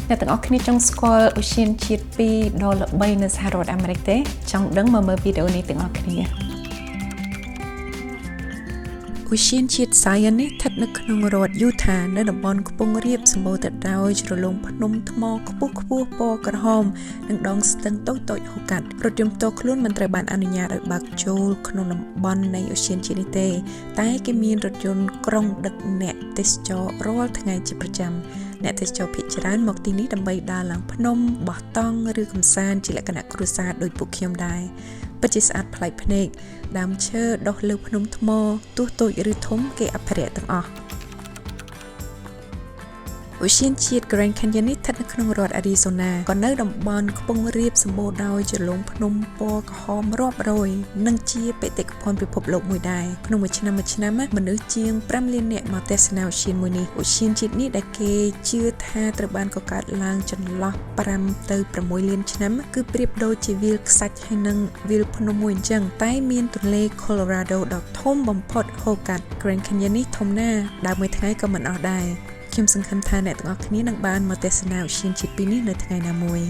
អ្នកទាំងអស់គ្នាចង់ស្គាល់ឧស្សាហជាតិពីរដ៏ល្បីនៅសហរដ្ឋអាមេរិកទេចង់ដឹងមកមើលវីដេអូនេះទាំងអស់គ្នាឧស្សាហជាតិ Zion នេះស្ថិតនៅក្នុងរដ្ឋ Utah នៅតំបន់ខ្ពង់រាបសម្បូរទៅដោយជ្រលងភ្នំថ្មខ្ពស់ៗពណ៌ក្រហមនិងដងស្ទឹងតូចៗហូរកាត់រថយន្តផ្ទាល់ខ្លួនមិនត្រូវបានអនុញ្ញាតឲ្យបើកចូលក្នុងតំបន់នៃឧស្សាហជាតិនេះទេតែគេមានរថយន្តក្រុងដឹកអ្នកទេសចររាល់ថ្ងៃជាប្រចាំអ្នកទេសចរភាគច្រើនមកទីនេះដើម្បីដើរឡើងភ្នំបោះតង់ឬកម្សាន្តជាលក្ខណៈគ្រួសារដូចពួកខ្ញុំដែរពិតជាស្អាតប្លែកភ្នែកដើមឈើដុះលើភ្នំថ្មទោះតូចឬធំគេអភិរក្សទាំងអស់ឧស្សាហជាតិ Grand Canyon នេះស្ថិតនៅក្នុងរដ្ឋ Arizona ក៏នៅតំបន់ខ្ពង់រាបសម្បូរដោយជ្រលងភ្នំពណ៌ក្រហមរាប់រយនិងជាបេតិកភណ្ឌពិភពលោកមួយដែរក្នុងមួយឆ្នាំមនុស្សជាង5លាននាក់មកទស្សនាឧស្សាហមួយនេះឧស្សាហជាតិនេះដែលគេជឿថាត្រូវបានកកើតឡើងចន្លោះ5ទៅ6លានឆ្នាំគឺប្រៀបដូចជាវាលខ្សាច់ហើយនិងវាលភ្នំមួយអញ្ចឹងតែមានទន្លេ Colorado ដ៏ធំបំផុតហូរកាត់ Grand Canyon នេះធំណាស់ដើរមួយថ្ងៃក៏មិនអស់ដែរខ្ញុំសង្ឃឹមថាអ្នកទាំងអស់គ្នានឹងបានមកទស្សនាឧស្សាហជាតិពីរនេះនៅថ្ងៃណាមួយ